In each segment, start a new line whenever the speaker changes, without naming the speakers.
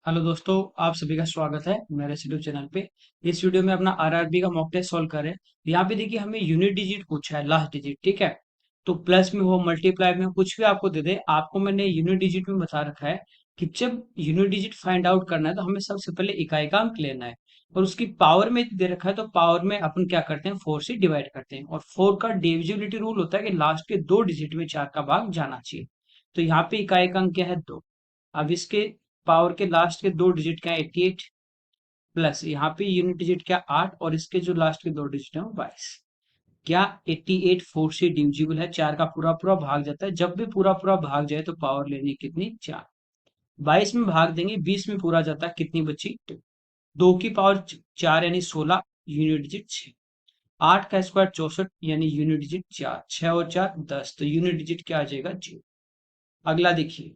Hello दोस्तों, आप सभी का स्वागत है मेरे यूट्यूब चैनल पे। इस वीडियो में अपना आरआरबी का मॉक टेस्ट सॉल्व करें। यहाँ पे देखिए हमें यूनिट डिजिट पूछा है, लास्ट डिजिट। ठीक है, तो प्लस में हो, मल्टीप्लाई में हो, कुछ भी आपको दे दे, आपको मैंने यूनिट डिजिट में बता रखा है कि जब यूनिट डिजिट फाइंड आउट करना है तो हमें सबसे पहले इकाई का अंक लेना है। और उसकी पावर में दे रखा है तो पावर में अपन क्या करते हैं, 4 से डिवाइड करते हैं। और 4 का डिविजिबिलिटी रूल होता है कि लास्ट के दो डिजिट में 4 का भाग जाना चाहिए। तो यहाँ पे इकाई का अंक क्या है, 2। अब इसके पावर के लास्ट के दो डिजिट क्या है, 88, प्लस यहाँ पे यूनिट डिजिट क्या, 8, और इसके जो लास्ट के दो डिजिट है वो 22। क्या 88 4 से डिविजिबल है, 4 का पूरा पूरा भाग जाता है। जब भी पूरा पूरा भाग जाए तो पावर लेनी कितनी, 4। 22 में भाग देंगे, 20 में पूरा जाता है, कितनी बची, 2। 2 की पावर 4 यानी 16, यूनिट डिजिट 6। 8 का स्क्वायर 64 यानी यूनिट डिजिट 4। 6 और 4 10, तो यूनिट डिजिट क्या आ जाएगा, 0। अगला देखिए,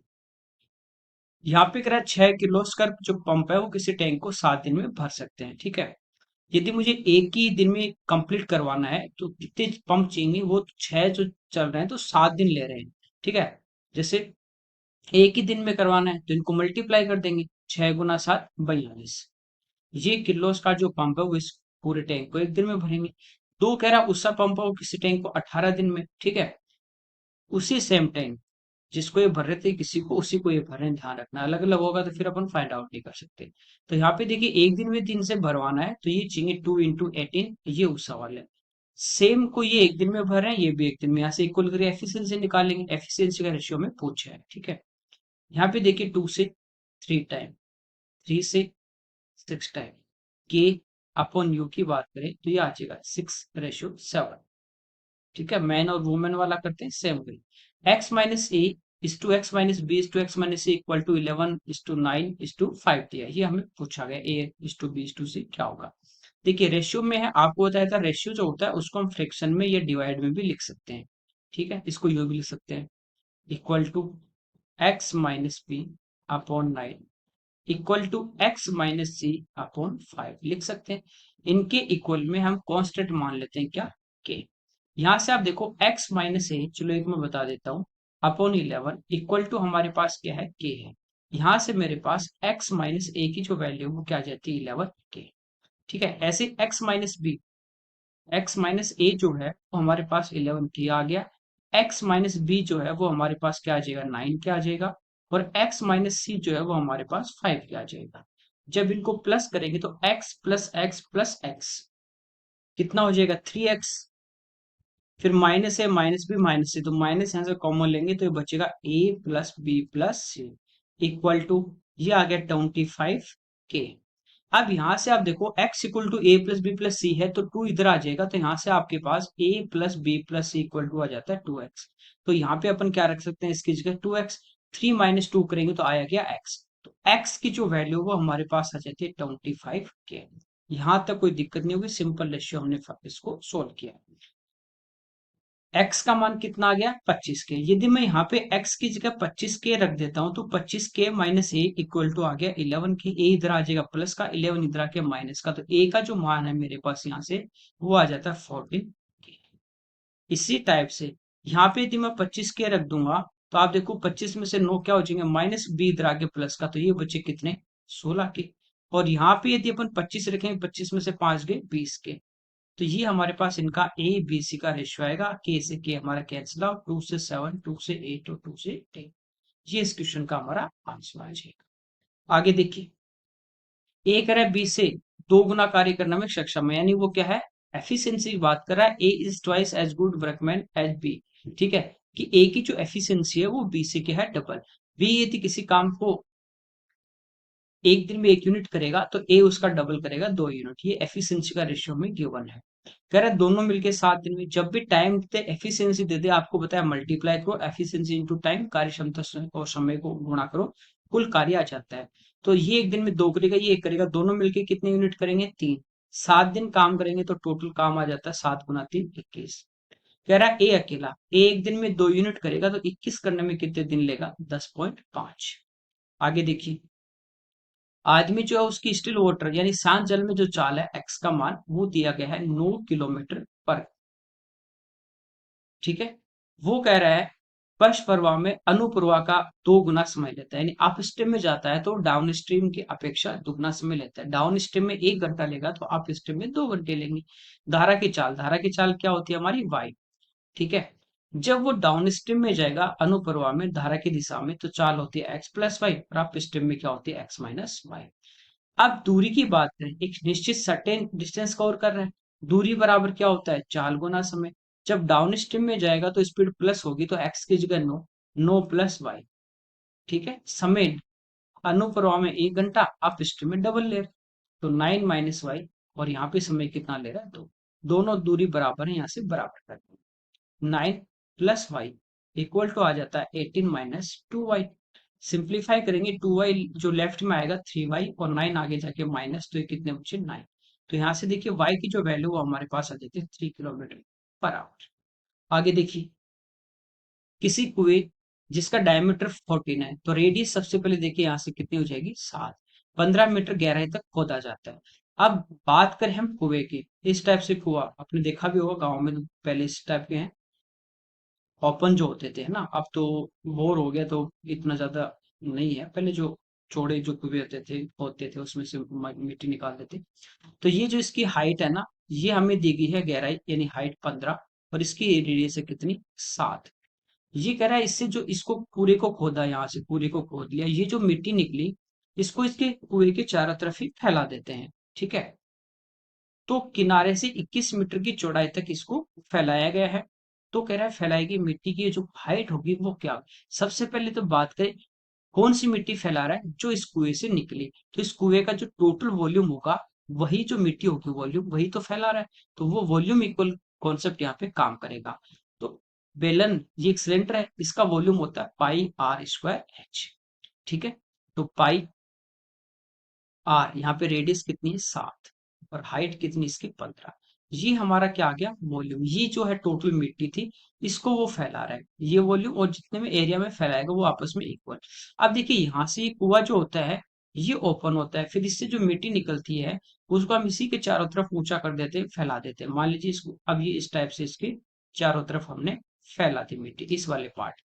यहाँ पे कह रहा है 6 किलो जो पंप है वो किसी टैंक को 7 दिन में भर सकते हैं। ठीक है, यदि मुझे एक ही दिन में कंप्लीट करवाना है तो कितने पंप चाहिए, वो 6 जो चल रहे हैं तो 7 दिन ले रहे हैं। ठीक है, जैसे एक ही दिन में करवाना है तो इनको मल्टीप्लाई कर देंगे, 6 गुना 7 42। ये किलो का जो पंप है वो इस पूरे टैंक को एक दिन में भरेंगे। दो कह रहा उसका पंप है वो किसी टैंक को 18 दिन में। ठीक है, उसी सेम टैंक जिसको ये भर रहे थे किसी को, उसी को ये भर रहे हैं। ध्यान रखना, अलग अलग होगा तो फिर अपन फाइंड आउट नहीं कर सकते। तो यहाँ पे देखिए एक दिन में 3 से भरवाना है तो ये चाहिए 2 × 18, ये उस सवाल है। सेम को ये एक दिन में भर रहे हैं, ये भी एक दिन में। यहाँ से इक्वल करके एफिशिएंसी निकालेंगे, एफिशिएंसी का रेशियो में पूछा है। ठीक है, यहाँ पे देखिए 2 से 3 टाइम, 3 से 6 टाइम, के अपॉन यू की बात करें तो ये आ जाएगा 6:7। ठीक है, मैन और वुमेन वाला करते हैं same way. X minus a is to x minus b is to x minus c equal to 11 is to 9 is to 5 दिया। ये हमें पूछा गया, a is to b is to c क्या होगा। देखिए रेशियो में है, आपको बताया था रेशियो जो होता है उसको हम फ्रैक्शन में या डिवाइड में भी लिख सकते हैं। ठीक है, इसको यू भी लिख सकते हैं, equal to x minus b upon 9 equal to x minus c upon 5 लिख सकते हैं। इनके इक्वल में हम कांस्टेंट मान लेते हैं, क्या, के। यहां से आप देखो x माइनस ए, चलो एक मैं बता देता हूँ, अपॉन 11 इक्वल टू हमारे पास क्या है, k है। यहां से मेरे पास x माइनस ए की जो वैल्यू वो क्या आ जाती है, 11 k। ठीक है, ऐसे x minus b, x minus a जो है वो हमारे पास 11 k आ गया। x माइनस बी जो है वो हमारे पास क्या आ जाएगा, 9 k आ जाएगा। और x माइनस सी जो है वो हमारे पास 5 k आ जाएगा। जब इनको प्लस करेंगे तो x plus x plus x कितना हो जाएगा, 3x। फिर माइनस है, माइनस भी माइनस से, तो माइनस यहां से कॉमन लेंगे तो ये बचेगा a plus b plus c equal to, ये आ गया 25 k। अब यहां से आप देखो x equal to a plus b plus c है तो 2 इधर आ जाएगा, तो यहां से आपके पास a plus b plus c equal to आ जाता है 2x। तो यहाँ पे अपन क्या रख सकते हैं, इसकी जगह 2x, 3 माइनस 2 करेंगे तो आया क्या, x। तो x की जो वैल्यू वो हमारे पास आ जाती है 25 k। यहां तक कोई दिक्कत नहीं होगी, सिंपल रेशियो हमने इसको सोल्व किया। x का मान कितना आ गया, 25 के। यदि मैं यहाँ पे x की जगह 25 के रख देता हूँ तो 25 के माइनस ए इक्वल टू आ गया 11 के। ए इधर आ जाएगा प्लस का, 11 इधर आके माइनस का, तो ए का जो मान है मेरे पास यहाँ से वो आ जाता है 14 के। इसी टाइप से यहाँ पे यदि मैं 25 के रख दूंगा तो आप देखो 25 में से 9 क्या हो जाएंगे, माइनस बी इधर आके प्लस का, तो ये बचे कितने, 16 के। और यहाँ पे यदि अपन 25 रखेंगे, 25 में से 5 गए 20 के। तो ये हमारे पास इनका ए बी सी का रेशियो आएगा। के से के हमारा कैंसिल आउट, 2 से 7, 2 से 8 और 2 से 10। ये इस क्वेश्चन का हमारा आंसर आ जाएगा। आगे देखिए, ए कर रहा है बी से 2 गुना कार्य करने में सक्षम है, यानी वो क्या है, एफिशिएंसी की बात कर रहा है। A is twice as good workman as b. ठीक है, कि ए की जो एफिशिएंसी है वो बी से क्या है, डबल। बी यदि किसी काम को एक दिन में 1 यूनिट करेगा तो ए उसका डबल करेगा, 2 यूनिट। ये एफिशिएंसी का रेशियो में गिवन है। कह रहा है दोनों मिलके 7 दिन में। जब भी टाइम दे एफिशिएंसी दे दे, आपको बताया मल्टीप्लाई करो एफिशिएंसी इंटू टाइम, कार्य क्षमता और समय को गुणा करो, कुल कार्य आ जाता है। तो ये एक दिन में 2 करेगा, ये 1 करेगा, दोनों मिलके कितने यूनिट करेंगे, 3। 7 दिन काम करेंगे तो टोटल काम आ जाता है 7 × 3 = 21। कह रहा है ए अकेला, ए एक दिन में 2 यूनिट करेगा तो 21 करने में कितने दिन लेगा, 10.5। आगे देखिए, आदमी जो है उसकी स्टिल वाटर यानी शांत जल में जो चाल है एक्स का मान वो दिया गया है 9 किलोमीटर पर। ठीक है, वो कह रहा है स्पर्श प्रवाह में अनुप्रवाह का 2 गुना समय लेता है, यानी अप स्ट्रीम में जाता है तो डाउन स्ट्रीम की अपेक्षा दुगना समय लेता है। डाउन स्ट्रीम में 1 घंटा लेगा तो अप स्ट्रीम में 2 घंटे लेंगे। धारा की चाल क्या होती है हमारी वाई, ठीक है। जब वो डाउन स्ट्रीम में जाएगा अनुप्रवाह में धारा की दिशा में तो चाल होती है एक्स प्लस वाई, और अप स्ट्रीम में क्या होती है एक्स माइनस वाई। अब दूरी की बात करें, एक निश्चित सर्टेन डिस्टेंस कवर कर रहे हैं, दूरी बराबर क्या होता है 4 गुना समय। जब डाउन स्ट्रीम में जाएगा तो स्पीड प्लस होगी तो एक्स की जगह नो, नो प्लस वाई, ठीक है। समय अनुप्रवाह में 1 घंटा, अप स्ट्रीम में डबल ले रहे हैं, तो 9 - वाई, और यहाँ पे समय कितना ले रहा है 2। दोनों दूरी बराबर है, यहाँ से बराबर करते हैं। 9 + वाई इक्वल टू आ जाता है 18 - 2y। सिंप्लीफाई करेंगे 2y जो लेफ्ट में आएगा 3y, और 9 आगे जाके माइनस, तो ये कितने बचे 9। तो यहाँ से देखिए y की जो वैल्यू वो हमारे पास आ जाती है 3 km/h। आगे देखिए, किसी कुएं जिसका डायमीटर 14 है तो रेडियस सबसे पहले देखिए यहाँ से कितनी हो जाएगी 7। 15 मीटर गहराई तक खोदा जाता है। अब बात करें हम कुएं की, इस टाइप से कुआ आपने देखा भी होगा गांव में, तो पहले इस टाइप के हैं ओपन जो होते थे, है ना। अब तो बोर हो गया तो इतना ज्यादा नहीं है, पहले जो चौड़े जो कुएं होते थे उसमें से मिट्टी निकाल देते। तो ये जो इसकी हाइट है ना, ये हमें दी गई है गहराई, यानी हाइट 15, और इसकी रेडियस है कितनी 7। ये कह रहा है इससे जो इसको पूरे को खोदा, यहाँ से पूरे को खोद लिया, ये जो मिट्टी निकली इसको इसके कुएं के चारों तरफ ही फैला देते हैं, ठीक है। तो किनारे से 21 मीटर की चौड़ाई तक इसको फैलाया गया है। तो कह रहा है फैलाई गई मिट्टी की जो हाइट होगी वो क्या होगी। सबसे पहले तो बात करें कौन सी मिट्टी फैला रहा है, जो इस कुएं से निकली, तो इस कुएं का जो टोटल वॉल्यूम होगा वही जो मिट्टी होगी वॉल्यूम वही तो फैला रहा है, तो वो वॉल्यूम इक्वल कॉन्सेप्ट यहाँ पे काम करेगा। तो बेलन ये एक सिलेंडर है, इसका वॉल्यूम होता है πr²h, ठीक है। तो पाई आर, यहाँ पे रेडियस कितनी है 7, और हाइट कितनी इसकी 15। ये हमारा क्या आ गया वॉल्यूम, ये जो है टोटल मिट्टी थी इसको वो फैला रहा है, ये वॉल्यूम, और जितने में एरिया में फैलाएगा वो आपस में इक्वल। अब देखिए यहाँ से ये कुआं जो होता है ये ओपन होता है, फिर इससे जो मिट्टी निकलती है उसको हम इसी के चारों तरफ ऊंचा कर देते हैं, फैला देते हैं। मान लीजिए इसको अब ये इस टाइप से इसके चारों तरफ हमने फैला दी मिट्टी, इस वाले पार्ट,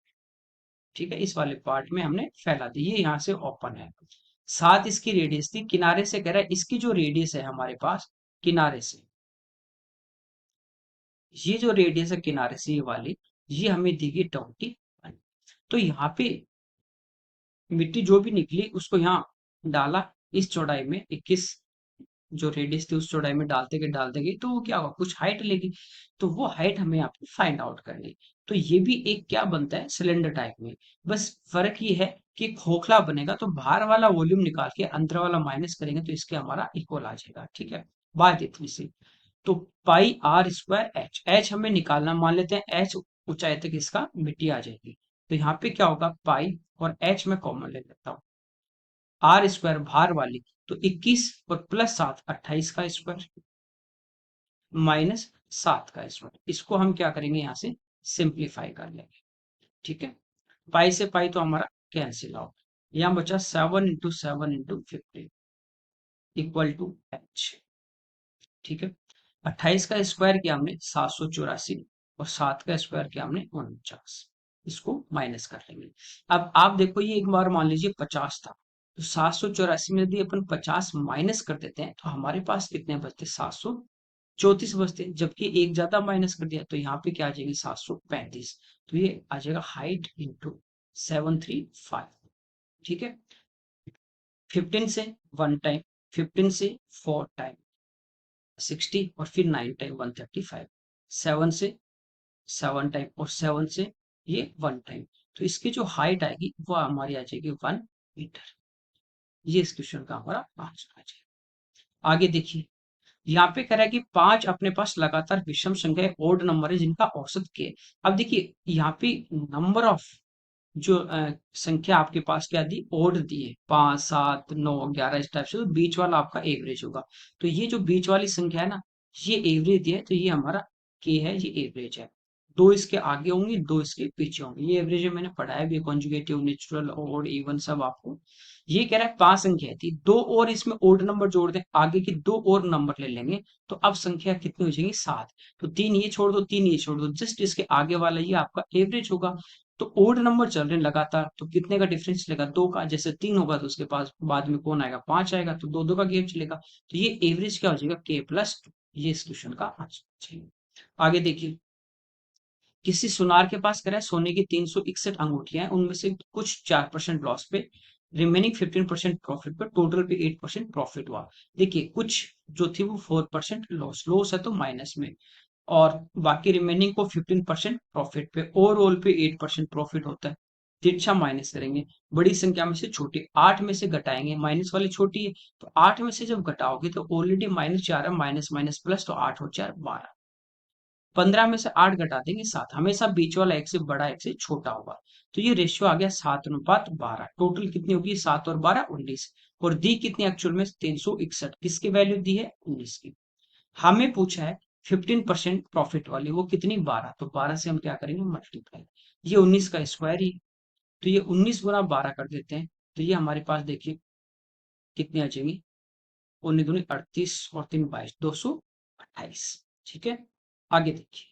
ठीक है, इस वाले पार्ट में हमने फैला दी, ये यहाँ से ओपन है। 7 इसकी रेडियस थी, किनारे से कह रहा है इसकी जो रेडियस है हमारे पास किनारे से, ये जो रेडियस है किनारे से ये वाली, ये हमें दी गई 21। तो यहाँ पे मिट्टी जो भी निकली उसको यहाँ डाला, इस चौड़ाई में 21 जो रेडियस थी उस चौड़ाई में डालते गए तो वो क्या होगा कुछ हाइट लेगी, तो वो हाइट हमें यहाँ पे फाइंड आउट करनी है। तो ये भी एक क्या बनता है सिलेंडर टाइप में, बस फर्क ये है कि खोखला बनेगा तो बाहर वाला वॉल्यूम निकाल के अंदर वाला माइनस करेंगे तो इसके हमारा इक्वल आ जाएगा, ठीक है। बात इतनी सी। तो πr²h, एच हमें निकालना, मान लेते हैं एच ऊंचाई तक इसका मिट्टी आ जाएगी, तो यहाँ पे क्या होगा पाई, और एच में कॉमन ले लेता हूँ, r² भार वाली, तो 21 और +7 28 का स्क्वायर, -7 का स्क्वायर, इसको हम क्या करेंगे यहाँ से सिंप्लीफाई कर लेंगे, ठीक है। पाई से पाई तो हमारा कैंसिल आउट, यहाँ बचा 7 × 7 × 15 इक्वल टू एच, ठीक है। 28 का स्क्वायर किया हमने 784, और 7 का स्क्वायर किया हमने 49, इसको माइनस कर लेंगे। अब आप देखो ये एक बार मान लीजिए 50 था, तो 784 में यदि अपन 50 माइनस कर देते हैं तो हमारे पास कितने बचते 734 बचते, जबकि एक ज्यादा माइनस कर दिया तो यहाँ पे क्या आ जाएगी 735, तो ये आ जाएगा हाइट इंटू 735, ठीक है। 15 से 1 टाइम, 15 से 4 टाइम 60, और फिर 9 टाइम 135, 7 से 7 टाइम, और 7 से ये 1 टाइम, तो इसकी जो हाइट आएगी वो हमारी आ जाएगी 1 मीटर। ये इस क्वेश्चन का हमारा आंसर आ जाएगा। आगे देखिए, यहाँ पे कह रहा है कि 5 अपने पास लगातार विषम संख्या ओड नंबर है जिनका औसत के। अब देखिए यहाँ पे नंबर ऑफ जो संख्या आपके पास क्या दी ओड दी है 5 7 9 11 इस टाइप से, तो बीच वाला आपका एवरेज होगा। तो ये जो बीच वाली संख्या है ना ये एवरेज दी है, तो ये हमारा के है, ये एवरेज है। दो इसके आगे होंगे दो इसके पीछे होंगे, ये एवरेज है, मैंने पढ़ाया भी कॉन्जुगेटिव नेचुरल ओड इवन सब आपको। ये कह रहा है 5 संख्या थी, दो और इसमें ओड नंबर जोड़ दें, आगे की दो और नंबर ले लेंगे तो अब संख्या कितनी हो जाएगी 7। तो 3 ये छोड़ दो 3 ये छोड़ दो, जस्ट इसके आगे वाला ये आपका एवरेज होगा। तो ओड नंबर चल रहे हैं लगातार, तो कितने का डिफरेंस चलेगा? 2 का। जैसे 3 होगा तो उसके पास बाद में कौन आएगा? 5 आएगा, तो 2 2 का गेप चलेगा। तो ये एवरेज क्या हो जाएगा? k+2। ये इस क्वेश्चन का आंसर। आगे देखिए, किसी सुनार के पास करा है सोने की 361 अंगूठियां हैं, उनमें से कुछ 4% लॉस पे, रिमेनिंग 15% प्रॉफिट पे, टोटल पे 8% प्रॉफिट हुआ। देखिए कुछ जो थी वो 4% लॉस लॉस है तो माइनस में, और बाकी रिमेनिंग को 15% प्रॉफिट पे, ओवरऑल पे 8% प्रॉफिट होता है। तिरछा माइनस करेंगे, बड़ी संख्या में से छोटी, 8 में से घटाएंगे, माइनस वाली छोटी है, तो 8 में से जब घटाओगे तो ऑलरेडी माइनस जा रहा है, माइनस माइनस प्लस, तो 8 और 4 12। 15 में से 8 घटा देंगे 7, हमेशा बीच वाला एक से बड़ा एक से छोटा होगा। तो ये रेशियो आ गया 7:12। टोटल कितनी होगी? 7 और 12 19। और दी कितनी एक्चुअल में? 361। किसकी वैल्यू दी है? 19 की। हमें पूछा है 15% प्रॉफिट वाली, वो कितनी? 12। तो 12 से हम क्या करेंगे? मल्टीप्लाई। ये 19 का स्क्वायर ही, तो ये 19 गुना 12 कर देते हैं, तो ये हमारे पास देखिए कितनी आ जाएंगी? 19 दूनी 38 और 3 22, 228। ठीक है, आगे देखिए,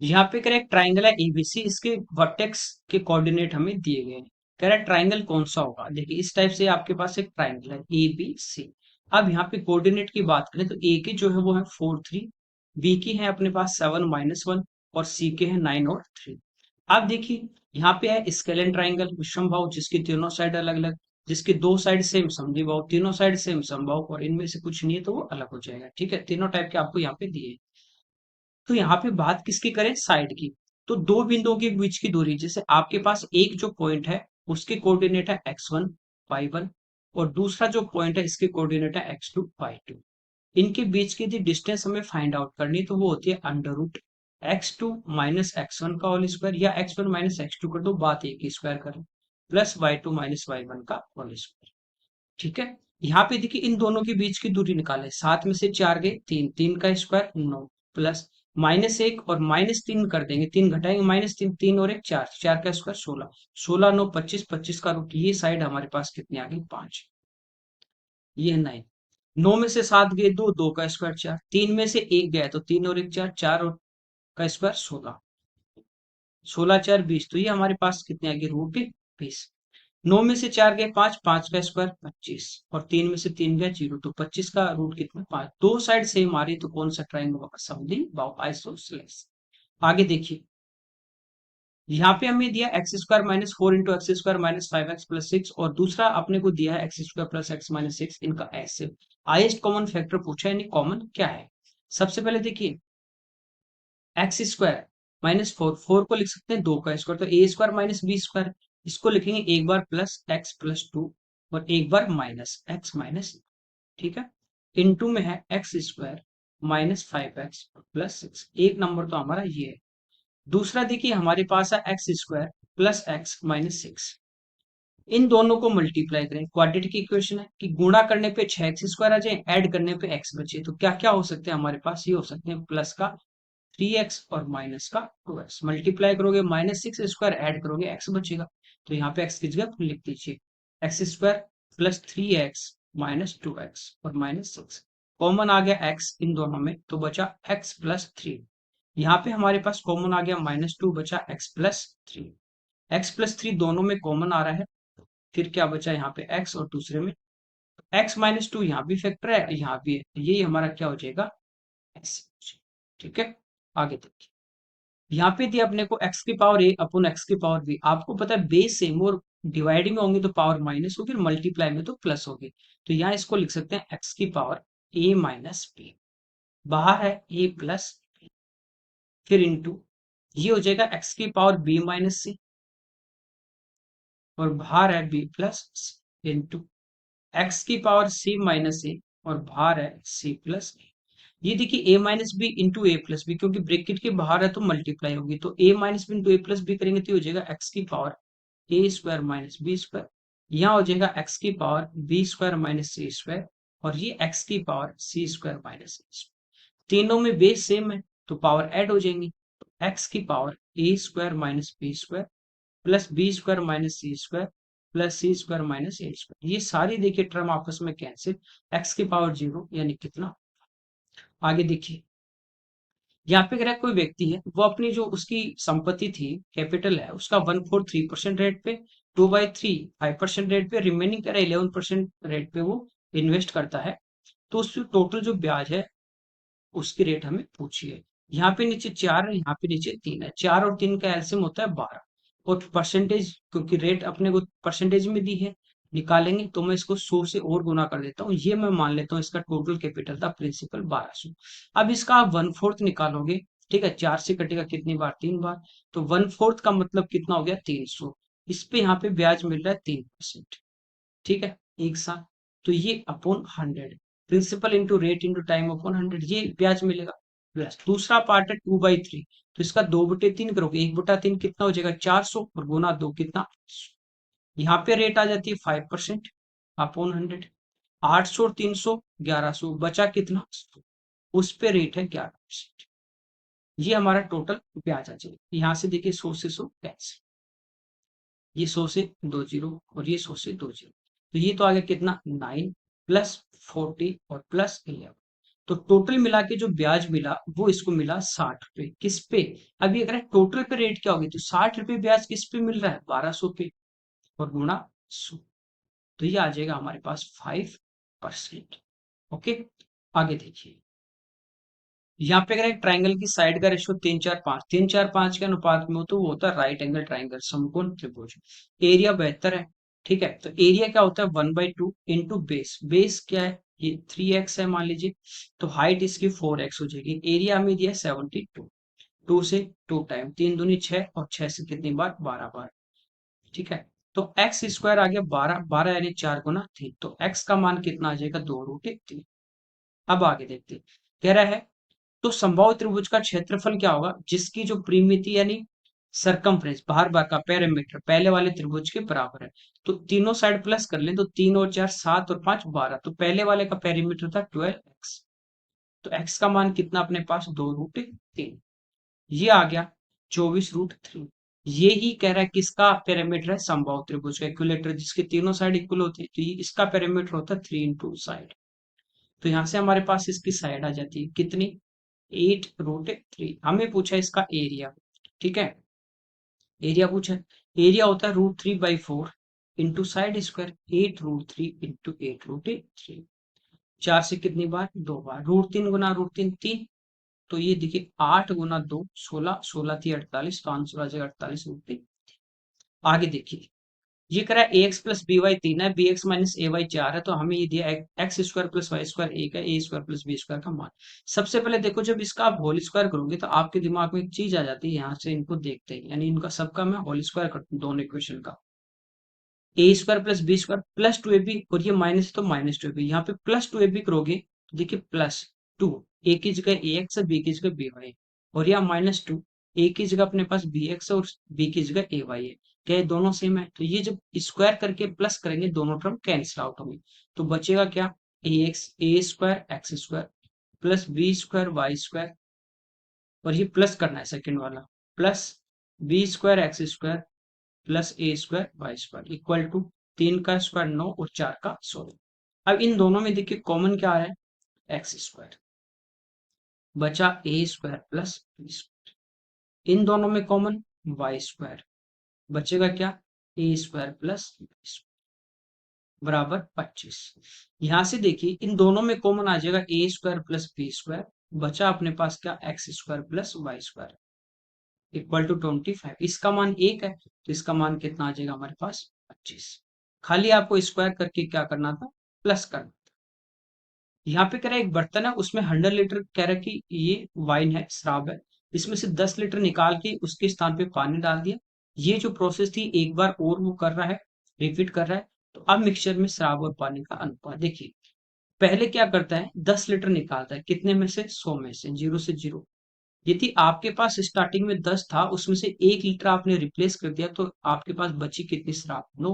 यहाँ पे कह रहा है ट्राइंगल है एबीसी, इसके वर्टेक्स के कोऑर्डिनेट हमें दिए गए हैं। कह रहा है ट्राइंगल कौन सा होगा? देखिए इस टाइप से आपके पास एक ट्राइंगल है ए बी सी। अब यहाँ पे कोऑर्डिनेट की बात करें तो ए के जो है वो है 4 3, बी की है अपने पास 7 -1, और सी के है 9 और 3। अब देखिए यहाँ पे है स्केलेन ट्राइंगल विषम भाव, जिसकी तीनों साइड अलग अलग, जिसकी दो साइड सेम समद्विबाहु, तीनों साइड सेम समबाहु, और इनमें से कुछ नहीं है तो वो अलग हो जाएगा। ठीक है, तीनों टाइप के आपको यहाँ पे दिए। तो यहाँ पे बात किसकी करें? साइड की। तो दो बिंदुओं के बीच की दूरी, जैसे आपके पास एक जो पॉइंट है उसके कोऑर्डिनेट है x1 y1, और दूसरा जो पॉइंट है इसके कोऑर्डिनेट है x2 y2। इनके बीच की यदि डिस्टेंस हमें फाइंड आउट करनी तो वो होती है under root x2 minus x1 का होल स्क्वायर, या x1 माइनस x2 कर दो, बात एक ही स्क्वायर करें, प्लस y2 माइनस y1 का होल स्क्वायर। ठीक है, यहाँ पे देखिए इन दोनों के बीच की दूरी निकाले, 7 में से 4 गए 3, 3 का स्क्वायर 9, प्लस -1 और -3 कर देंगे, 3 घटाएंगे -3, 3 और 1 4, 4 का स्क्वायर 16, 16 9 25, 25 का रूट, ये साइड हमारे पास कितनी आ गई? 5। ये है 9। 9 में से 7 गए 2, 2 का स्क्वायर 4, 3 में से 1 गया तो 3 और 1 4, 4 और का स्क्वायर 16, 16 4 20, तो ये हमारे पास कितने आ गए? रूट 20। 9 में से 4 गए 5, 5 का स्क्वायर 25, और 3 में से 3 गया 0, तो 25 का रूट कितना? 5। दो साइड सेम आ रही तो कौन सा ट्राइंगल होगा? समद्विबाहु, आइसोसेलेस। आगे देखिए, यहाँ पे हमें दिया x² - 4 इंटू x² - 5x + 6, और दूसरा अपने को दिया है x² + x - 6, इनका ऐसे हाईएस्ट कॉमन फैक्टर पूछा है, यानी कॉमन क्या है? सबसे पहले देखिए x² - 4, 4 को लिख सकते हैं 2 का स्क्वायर, तो a² - b², इसको लिखेंगे एक बार प्लस x + 2 और एक बार माइनस x माइनस, ठीक है, इनटू में है x² - 5x + 6। एक नंबर तो हमारा ये है। दूसरा देखिए हमारे पास है x² + x - 6। इन दोनों को मल्टीप्लाई करें, क्वाड्रेटिक इक्वेशन है कि गुणा करने पे 6x² आ जाए, ऐड करने पे x बचे, तो क्या क्या हो सकते हैं हमारे पास? ये हो सकते हैं प्लस का 3x और माइनस का 2x, मल्टीप्लाई करोगे -6² ऐड करोगे x बचेगा, तो यहाँ पे x की जगह लिख दीजिए x² + 3x - 2x और -6। कॉमन आ गया x इन दोनों में, तो बचा x + 3। यहाँ पे हमारे पास कॉमन आ गया -2, बचा x + 3। x + 3 दोनों में कॉमन आ रहा है, फिर क्या बचा यहाँ पे x, और दूसरे में x - 2 यहाँ भी फैक्टर है, यहाँ भी है, यही हमारा क्या हो जाएगा? x। ठीक है, आगे देखिए, यहाँ पे दिया अपने को x की पावर a अपॉन x की पावर b। आपको पता है बेस सेम और डिवाइडिंग में होंगे तो पावर माइनस होगी, मल्टीप्लाई में तो प्लस होगी, तो यहाँ इसको लिख सकते हैं x की पावर a माइनस b। बाहर है a प्लस b, फिर इंटू ये हो जाएगा x की पावर b माइनस c, और बाहर है b plus c, into x की पावर c माइनस a, और बाहर है c प्लस a। ये देखिए a minus b into a plus b, क्योंकि ब्रैकेट के बाहर है तो मल्टीप्लाई होगी, तो a minus b into a plus b करेंगे तो ये हो जाएगा x की पावर a² माइनस b²। यहाँ हो जाएगा x की पावर b² माइनस c², और ये x की पावर c² माइनस c²। तीनों में बेस सेम है तो पावर ऐड हो जाएंगी, तो x की power a² minus b² plus b² minus c² plus c² minus a²। ये सारी देखिए टर्म आपस में कैंसिल, x की पावर 0, यानी कितना? आगे देखिए, यहाँ पे अगर कोई व्यक्ति है वो अपनी जो उसकी संपत्ति थी, कैपिटल है उसका 1/4 3% रेट पे, 2/3 5% रेट पे, रिमेनिंग कह रहा है 11% रेट पे वो इन्वेस्ट करता है, तो उसकी टोटल जो ब्याज है उसकी रेट हमें पूछिए। यहाँ पे नीचे 4 है, यहाँ पे नीचे 3 है, 4 और 3 का एलसीएम होता है 12, और परसेंटेज क्योंकि रेट अपने को परसेंटेज में दी है निकालेंगे, तो मैं इसको 100 से और गुना कर देता हूँ, ये मैं मान लेता हूँ इसका टोटल कैपिटल था प्रिंसिपल 1200। अब इसका आप 1/4 निकालोगे, ठीक है, 4 से कटेगा कितनी बार, 3 बार, तो 1/4 का मतलब कितना हो गया, 300। इस पे यहाँ पे ब्याज मिल रहा है 3%, ठीक है, एक साथ, तो ये upon 100, principal into rate into time upon 100, ये ब्याज मिलेगा। प्लस दूसरा पार्ट है 2/3, तो इसका 2/3 करोगे, 1/3 कितना हो जाएगा, 400, और गुना 2 कितना, यहाँ पे रेट आ जाती है 5% अपॉन 100, 800 और 300 1100, बचा कितना, उस पे रेट है 11%। ये हमारा टोटल ब्याज आ जाएगा। यहाँ से देखिए 100 से 100 कैंसिल, ये 100 से 2 जीरो, और ये 100 से 2 जीरो, तो ये तो आ गया कितना, 9 प्लस 40 और प्लस 11, तो टोटल मिला के जो ब्याज मिला वो इसको मिला 60 रुपए, किस पे, अभी अगर टोटल पे रेट क्या होगी, तो 60 रुपए ब्याज किस पे मिल रहा है, 1200 पे, और गुणा 100, तो ये आ जाएगा हमारे पास 5%। ओके, आगे देखिए, यहाँ पे अगर एक ट्राइंगल की साइड का रेशियो 3 4 5, 3 4 5 के अनुपात में हो तो वो होता है राइट एंगल ट्राइंगल, समकोण त्रिभुज। एरिया बेहतर है, ठीक है, तो एरिया क्या होता है, 1/2 इंटू बेस, बेस क्या है, ये 3x है मान लीजिए, तो हाइट इसकी 4x हो जाएगी, एरिया हमें दिया 72, 2 से 2 टाइम, 3 दूनी 6, और 6 से कितनी बार, 12 बार, ठीक है, तो एक्स स्क्वायर आ गया 12, 12 यानी 4 गुना 3, तो एक्स का मान कितना आ जाएगा, 2√3। अब आगे देखते हैं, कह रहा है तो संभावित त्रिभुज का क्षेत्रफल क्या होगा जिसकी जो परिमिति यानी सरकमफ्रेंस, बाहर बार का पैरामीटर पहले वाले त्रिभुज के बराबर है, तो तीनों साइड प्लस कर लें, तो 3 और 4 7 और 5 12, तो पहले वाले का पैरामीटर था 12x, तो x का मान कितना अपने पास, 2√3, ये आ गया 24√3। ये ही कह रहा है किसका पैरामीटर है, समबाहु त्रिभुज का इक्विलेटर जिसके तीनों साइड इक्वल होती है, तो ये इसका पैरामीटर होता है 3 इंटू साइड, तो यहाँ से हमारे पास इसकी साइड आ जाती है कितनी, 8√3। हमें पूछा इसका एरिया, ठीक है, एरिया पूछा, एरिया होता है √3/4 इंटू साइड स्क्वायर, 8√3 इंटू 8√3, 4 से कितनी बार, 2 बार, √3 गुना √3 3, तो ये देखिए 8 गुना 2 16, 16 थी 48, तो आंसर आ जाएगा 48√3। आगे देखिए, ये करा एक्स प्लस बी वाई 3 है, b x minus a y 4 है, तो हमें ये दिया x square plus y square 1 है, a square plus b square का मान। सबसे पहले देखो जब इसका आप होल स्क्वायर करोगे तो आपके दिमाग में एक चीज आ जाती है, यहाँ से इनको देखते हैं, यानी इनका सबका मैं होल स्क्वायर करता हूँ दोनों इक्वेशन का, a square plus b square plus 2ab, और ये माइनस तो माइनस 2ab, यहाँ पे प्लस 2ab करोगे तो देखिए प्लस 2, ए की जगह ए एक्स है, बी की जगह बी वाई, और यहाँ -2, ए की जगह अपने पास बी एक्स है और बी की जगह ए वाई है, क्या ये दोनों सेम है, तो ये जब स्क्वायर करके प्लस करेंगे दोनों टर्म कैंसिल आउट होंगे, तो बचेगा क्या, a square x square plus b square y square, और ये प्लस करना है सेकेंड वाला, plus b square x square plus a square y square equal to 3 का स्क्वायर 9 और 4 का 16। अब इन दोनों में देखिए कॉमन क्या आ रहा है, एक्स स्क्वायर, बचा ए स्क्वायर प्लस बी स्क्वायर, इन दोनों में कॉमन वाई स्क्वायर, बचेगा क्या, a square plus b square बराबर 25। यहां से देखिए इन दोनों में कॉमन आ जाएगा a square plus b square, बचा अपने पास क्या, x square plus y square equal to 25, इसका मान 1 है, तो इसका मान कितना आ जाएगा हमारे पास, 25। खाली आपको स्क्वायर करके क्या करना था, प्लस करना। यहाँ पे कह रहा है एक बर्तन है उसमें 100 लीटर, कह रहा है कि ये वाइन है, शराब है, इसमें से 10 लीटर निकाल के उसके स्थान पे पानी डाल दिया, ये जो प्रोसेस थी एक बार और वो कर रहा है, रिपीट कर रहा है, तो अब मिक्सचर में शराब और पानी का अनुपात देखिए, पहले क्या करता है, 10 लीटर निकालता है, कितने में से, 100 में से, 0 से 0, यदि आपके पास स्टार्टिंग में 10 था उसमें से 1 लीटर आपने रिप्लेस कर दिया, तो आपके पास बची कितनी शराब, 9।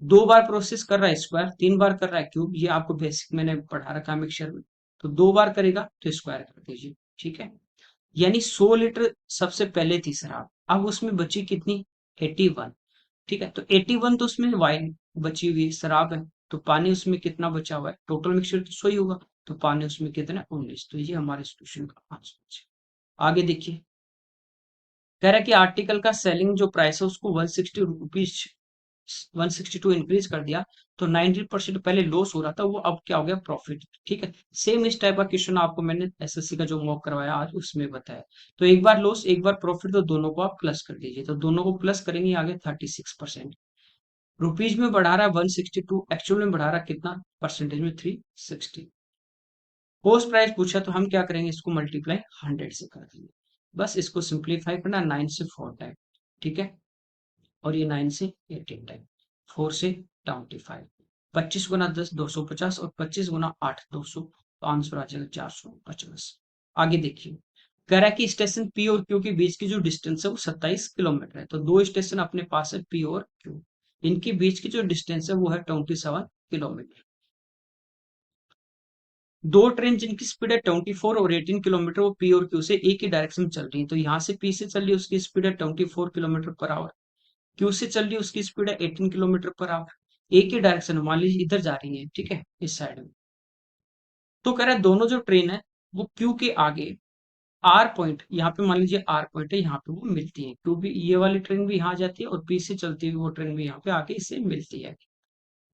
2 बार प्रोसेस कर रहा है स्क्वायर, 3 बार कर रहा है क्यूब, ये आपको बेसिक मैंने पढ़ा रखा है मिक्सचर में, तो 2 बार करेगा तो स्क्वायर कर दीजिए, ठीक है, यानी 100 लीटर सबसे पहले थी शराब, अब उसमें बची कितनी, 81, ठीक है, तो 81 तो उसमें वाइन बची हुई शराब है, तो पानी उसमें कितना बचा हुआ है, टोटल मिक्सचर तो 100 ही होगा, तो पानी उसमें कितना, 19, तो ये हमारे सोल्यूशन का आंसर है। आगे देखिए, कह रहा है कि आर्टिकल का सेलिंग जो प्राइस है उसको 162 इंक्रीज कर दिया, तो 90% पहले लॉस हो रहा था, वो अब क्या हो गया, प्रॉफिट। ठीक है, सेम इस टाइप का क्वेश्चन आपको मैंने एसएससी का जो मॉक करवाया आज उसमें बताया। तो एक बार लॉस एक बार प्रॉफिट, तो दोनों को आप प्लस कर दीजिए, तो दोनों को प्लस करेंगे आगे 36%। रुपीज में बढ़ा रहा है 162, एक्चुअल में बढ़ा रहा है कितना परसेंटेज में, 360। कॉस्ट प्राइस पूछा तो हम क्या करेंगे, इसको मल्टीप्लाई 100 से कर देंगे। बस इसको सिंप्लीफाई करना, 9 से 4 टाइम, ठीक है, और ये 9 से 18 टाइम, 4 से 25, 25 गुना 10 250, और 25 गुना 8 200, तो आंसर आ जाएगा 450। आगे देखिए, कह रहा है कि स्टेशन पी और क्यू के बीच की जो डिस्टेंस है वो 27 किलोमीटर है, तो दो स्टेशन अपने पास है पी और क्यू, इनके बीच की जो डिस्टेंस है वो है 27 किलोमीटर। दो ट्रेन जिनकी स्पीड है 24 और 18 किलोमीटर, वो पी और क्यू से एक ही डायरेक्शन में चल रही है, तो यहाँ से पी से चल रही है उसकी स्पीड है 24 किलोमीटर पर आवर, क्यू से चल रही है उसकी स्पीड है 18 किलोमीटर पर आवर, एक ही डायरेक्शन, मान लीजिए इधर जा रही है, ठीक है, इस साइड में। तो कह रहा है दोनों जो ट्रेन है वो क्यू के आगे आर पॉइंट, यहाँ पे मान लीजिए आर पॉइंट है, यहाँ पे वो मिलती है, क्यू भी, ये वाली ट्रेन भी यहाँ जाती है और पी से चलती हुई वो ट्रेन भी यहाँ पे आके इससे मिलती है।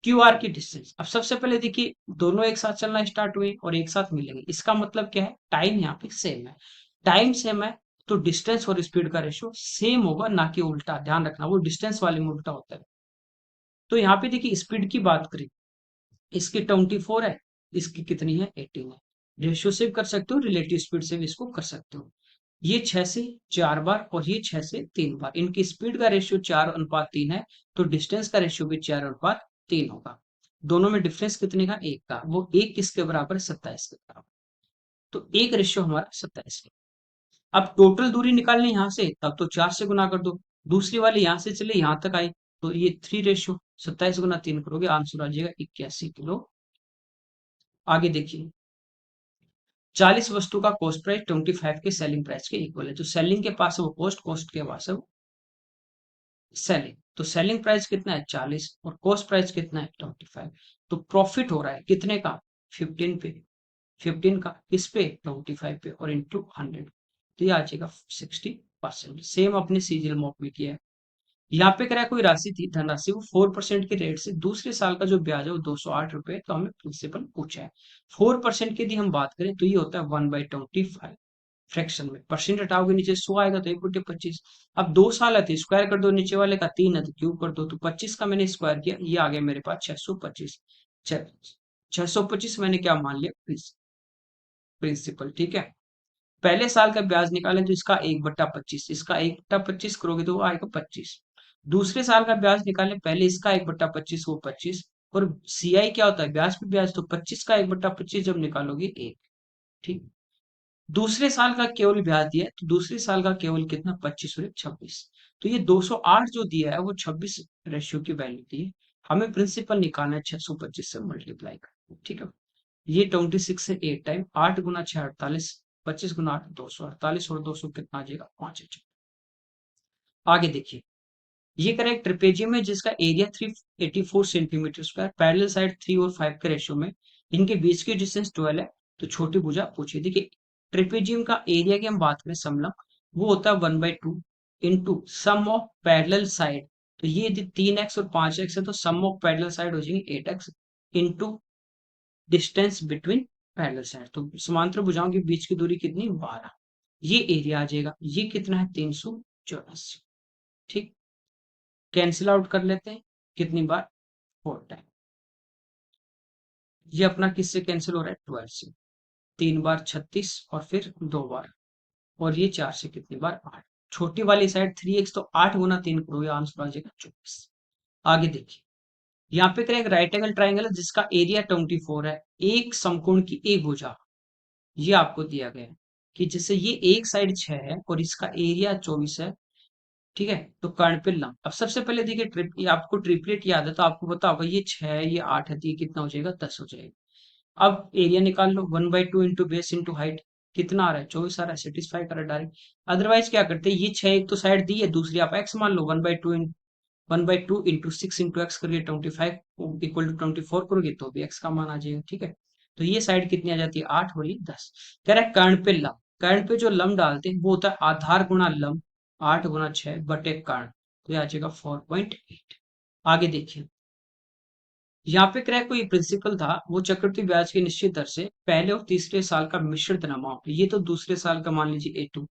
क्यू आर की डिस्टेंस, अब सबसे पहले देखिए दोनों एक साथ चलना स्टार्ट हुए और एक साथ मिलेंगे, इसका मतलब क्या है, टाइम यहाँ पे सेम है। टाइम सेम है तो डिस्टेंस और स्पीड का रेशियो सेम होगा, ना कि उल्टा, ध्यान रखना वो डिस्टेंस वाले में उल्टा होता है। तो यहाँ पे देखिए स्पीड की बात करें, इसकी 24 है, इसकी कितनी है, 18 है। रेशियो से भी कर सकते हो, रिलेटिव स्पीड से भी इसको कर सकते हो। ये 6 से 4 बार और ये 6 से 3 बार, इनकी स्पीड का रेशियो 4:3 है, तो डिस्टेंस का रेशियो भी 4:3 होगा। दोनों में डिफरेंस कितने का, एक का, वो एक किसके बराबर, 27 के बराबर, तो एक रेशियो हमारा 27 है। अब टोटल दूरी निकालनी यहाँ से, तब तो 4 से गुना कर दो, दूसरी वाली यहाँ से चले यहाँ तक आई, तो ये 3 रेशियो, 27 गुना 3 करोगे, आंसर आ जाएगा 81 किलो। आगे देखिए, 40 वस्तु का कॉस्ट प्राइस 25 के सेलिंग प्राइस के इक्वल है, तो सेलिंग के पास है वो कॉस्ट, कॉस्ट के पास है वो सेलिंग, तो सेलिंग प्राइस कितना है 40 और कॉस्ट प्राइस कितना है 25, तो प्रॉफिट हो रहा है कितने का, 15 पे, 15 का किस पे, 25 पे, और इंटू 100, तो ये आ जाएगा 60%। सेम अपने सीरियल मॉक में किया है। यहाँ पे करा कोई राशि थी, धनराशि, वो 4% के रेट से दूसरे साल का जो ब्याज है वो 208 रुपए, तो हमें प्रिंसिपल पूछा है। 4% की यदि हम बात करें तो ये होता है 1/25, फ्रैक्शन में परसेंट हटाओगे नीचे 100 आएगा, तो 1/25। अब 2 साल है तो स्क्वायर कर दो, नीचे वाले का 3 है तो क्यूब कर दो, तो 25 का मैंने स्क्वायर किया, ये आ गया मेरे पास 625। 625 मैंने क्या मान लिया, प्रिंसिपल, ठीक है। पहले साल का ब्याज निकालें तो इसका 1/25, इसका 1/25 करोगे तो वो आएगा 25। दूसरे साल का ब्याज निकालें, पहले इसका 1/25 वो 25, और सीआई क्या होता है, ब्याज पे ब्याज, तो 25 का 1/25 जब निकालोगे 1, ठीक। दूसरे साल का केवल ब्याज दिया है, तो दूसरे साल का केवल कितना, 25 और 26, तो ये 208 जो दिया है वो 26 रेशियो की वैल्यू दी है। हमें प्रिंसिपल निकालना है 625 से मल्टीप्लाई कर, ठीक है। ये 26 से 8 टाइम, 8 गुना 6 48, 25 गुना 8 248, और 200 कितना आ जाएगा, 5। आगे देखिए, ये करें एक ट्रिपेजियम है जिसका area 384 centimetre square, parallel side 3 और 5 के रेशियो में, इनके बीच की डिस्टेंस 12 है, तो छोटी भुजा पूछिए। देखिए ट्रिपेजियम का एरिया की हम बात करें समलंब, वो होता है 1/2 into sum of parallel side, तो ये 3x और 5x है, तो सम ऑफ पैरेलल साइड हो जाएंगे 8x into distance between parallel side, तो समांतर भुजाओं के बीच की दूरी कितनी, 12, ये एरिया आ जाएगा। ये कितना है, 384, ठीक। कैंसिल आउट कर लेते हैं, कितनी बार, 4 टाइम। ये अपना किससे कैंसिल हो रहा है, 12 से, 3 बार 36 और फिर 2 बार, और ये 4 से कितनी बार, 8। छोटी वाली साइड 3x, तो 8 गुना 3 करोगे, आंसर आ जाएगा 24। आगे देखिए, यहाँ पे करें एक राइट एंगल ट्राइंगल है जिसका एरिया 24 है, एक समकोण की एक भुजा, ये आपको दिया गया है कि जैसे ये एक साइड 6 है और इसका एरिया 24 है, ठीक है, तो कर्ण पे लंब। अब सबसे पहले देखिए ये आपको ट्रिपलेट याद है तो आपको पता होगा, ये 6 है ये 8 है, तो ये कितना हो जाएगा, 10 हो जाएगा। अब एरिया निकाल लो, 1/2 इंटू बेस इंटू हाइट, कितना आ रहा है, 24 आ रहा है, सेटिस्फाई करा डायरेक्ट। अदरवाइज क्या करते हैं, ये 6 एक तो साइड दी है, दूसरी आप एक्स मान लो, 1/2 इंटू 6 इंटू एक्स करिए, 25 इक्वल टू 24 करोगे तो भी एक्स का मान आ जाएगा, ठीक है। तो ये साइड कितनी आ जाती है, 8 वाली 10। कह रहा है कर्ण पे लंब, कर्ण पे जो लम डालते हैं वो होता है आधार गुणा लम, 8 गुणा 6 बटे कर्ण, तो ये आ जाएगा 4.8। आगे देखिए, यहाँ पे क्रैक कोई प्रिंसिपल था, वो चक्रवृद्धि ब्याज की निश्चित दर से पहले और तीसरे साल का मिश्रित अमाउंट, ये तो दूसरे साल का मान लीजिए A2,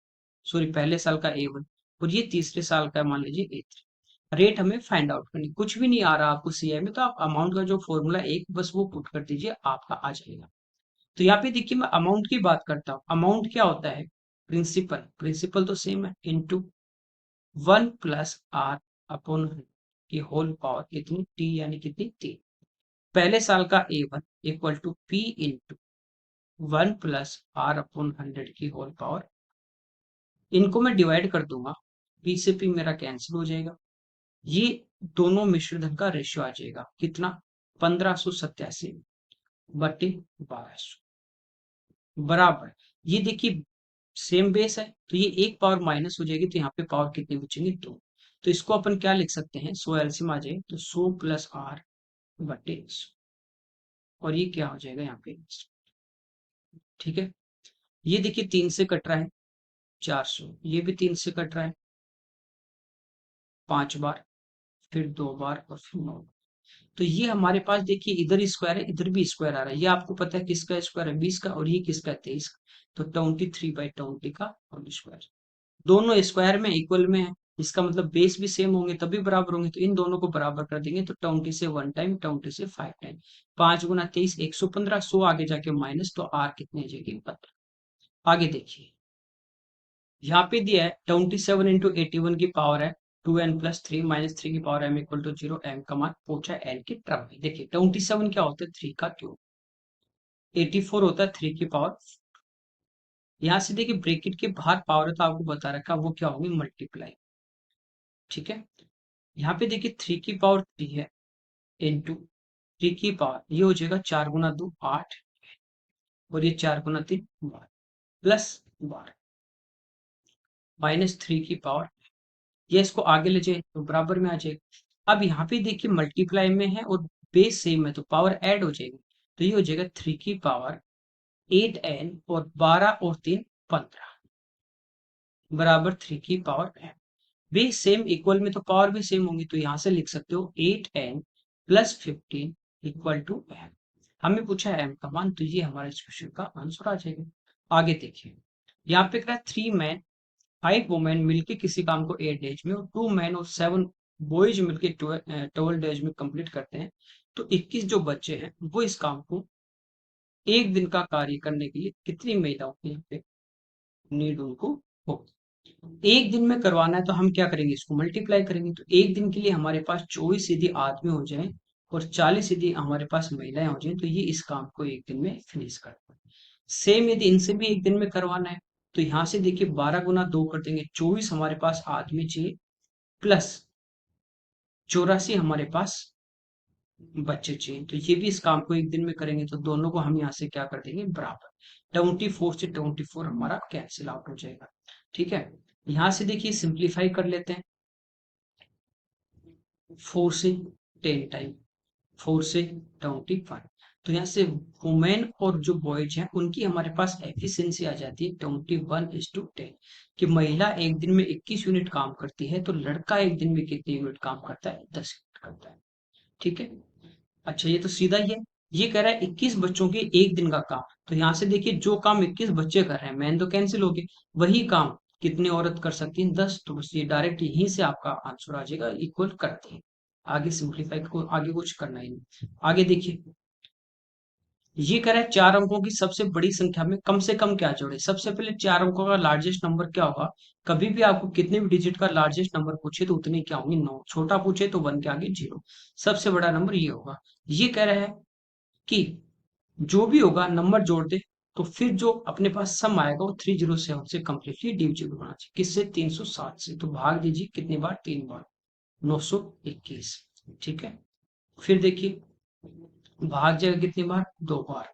सॉरी पहले साल का A1, और ये तीसरे साल का मान लीजिए A3। रेट हमें फाइंड आउट करनी, कुछ भी नहीं आ रहा आपको सीआई में तो आप अमाउंट का जो फॉर्मूला एक बस वो पुट कर दीजिए, आपका आ जाएगा। तो यहाँ पे देखिए मैं अमाउंट की बात करता हूँ, अमाउंट क्या होता है, प्रिंसिपल, प्रिंसिपल तो सेम है, इंटू 1 + R अपॉन की होल पावर कितनी टी, यानी कितनी 3। पहले साल का A1 equal to P into 1 + R/100 की होल पावर, इनको मैं डिवाइड कर दूंगा, P से P मेरा कैंसिल हो जाएगा, ये दोनों मिश्रधन का रेशियो आ जाएगा कितना, 1587/1200 बराबर। ये देखिए सेम बेस है तो ये एक पावर माइनस हो जाएगी, तो यहाँ पे पावर कितनी बचेंगे, 2। तो इसको अपन क्या लिख सकते हैं, 100 एलसीएम आ जाए तो 100 + R/100, और ये क्या हो जाएगा यहाँ पे, ठीक है। ये देखिए 3 से कट रहा है 400, ये भी 3 से कट रहा है 5 बार, फिर 2 बार और फिर 9 बार। तो ये हमारे पास देखिए इधर स्क्वायर है, इधर भी स्क्वायर आ रहा है, ये आपको पता है किसका स्क्वायर है, 20 का, और ये किसका है, 23 का, तो 23/20 का होल स्क्वायर। दोनों स्क्वायर में इक्वल में है, इसका मतलब बेस भी सेम होंगे तभी बराबर होंगे, तो इन दोनों को बराबर कर देंगे, तो 20 से 1 टाइम, 20 से 5 टाइम, 5 × 23 115, 100 आगे जाके माइनस, तो आर कितनी आ जाएगी, 15। आगे देखिए, यहाँ पे दिया है 27 × 81 की पावर है 2n+3 -3 की पावर m = 0, m का मान पूछा है n के क्रम में। देखिए 27 क्या होता है, 3 का क्यूब, 84 होता है 3 की पावर। यहाँ से देखिए ब्रैकेट के बाहर पावर है तो आपको बता रखा वो क्या होगी, मल्टीप्लाई, ठीक है। यहाँ पे देखिए 3 की पावर 3 है, इंटू 3 की पावर, ये हो जाएगा 4 × 2 8, और ये 4 × 3 12, प्लस 12 -3 की पावर, ये इसको आगे ले जाए तो बराबर में आ जाएगा। अब यहाँ पे देखिए मल्टीप्लाई में है और बेस सेम है तो पावर ऐड हो जाएगी, तो ये हो जाएगा 3 की पावर 8n, और 12 और 3 15 बराबर 3 की power n। Base same equal में तो पावर भी सेम होंगी, तो यहाँ से लिख सकते हो 8n + 15 = m। हमें पूछा है m का मान, तो ये हमारे इस क्वेश्चन का आंसर आ जाएगा। आगे देखिए, यहाँ पे कह रहा है 3 मैन 5 वुमेन मिलकर किसी काम को 8 डेज में, और 2 मैन और 7 बॉयज मिलकर 12 डेज में कंप्लीट करते हैं, तो 21 जो बच्चे हैं वो इस काम को एक दिन का कार्य करने के लिए कितनी महिलाओं की यहाँ पे नीड उनको हो। एक दिन में करवाना है तो हम क्या करेंगे, इसको मल्टीप्लाई करेंगे, तो एक दिन के लिए हमारे पास 24 यदि आदमी हो जाए और 40 यदि हमारे पास महिलाएं हो जाए, तो ये इस काम को एक दिन में फिनिश कर पाए। सेम यदि इनसे भी एक दिन में करवाना है, तो यहाँ से देखिए 12 × 2 कर देंगे, 24 हमारे पास आदमी चाहिए, प्लस 84 हमारे पास बच्चे चाहिए, तो ये भी इस काम को एक दिन में करेंगे, तो दोनों को हम यहाँ से क्या कर देंगे, बराबर। 24 से 24 हमारा कैंसिल आउट हो जाएगा, ठीक है। यहाँ से देखिए सिंप्लीफाई कर लेते हैं, 4 से 10 टाइम, 4 से 25, तो यहाँ से वुमेन और जो बॉयज हैं उनकी हमारे पास एफिशिएंसी आ जाती है 21:10, कि महिला एक दिन में 21 यूनिट काम करती है, तो लड़का एक दिन में कितने यूनिट काम करता है, 10 यूनिट करता है, ठीक है। अच्छा ये तो सीधा ही है, ये कह रहा है 21 बच्चों के एक दिन का काम, तो यहाँ से देखिए जो काम 21 बच्चे कर रहे हैं मैन तो कैंसिल हो गए, वही काम कितनी औरत कर सकती है, 10, तो बस ये डायरेक्ट यहीं से आपका आंसर आ जाएगा, इक्वल करते हैं। आगे सिंप्लीफाई को आगे कुछ करना ही नहीं। आगे देखिए, ये कह रहा है 4 अंकों की सबसे बड़ी संख्या में कम से कम क्या जोड़े। सबसे पहले 4 अंकों का लार्जेस्ट नंबर क्या होगा, कभी भी आपको कितने भी डिजिट का लार्जेस्ट नंबर पूछे तो उतने क्या होंगे, 9, छोटा पूछे तो 1 के आगे 0, सबसे बड़ा नंबर ये होगा। ये कह रहा है कि जो भी होगा नंबर जोड़ दे, तो फिर जो अपने पास सम आएगा वो 307 से कंप्लीटली डिविजिबल होना चाहिए, किससे, 307 से, तो भाग दीजिए कितनी बार, 3 बार, 921, ठीक है। फिर देखिए भाग जाएगा कितनी बार, 2 बार,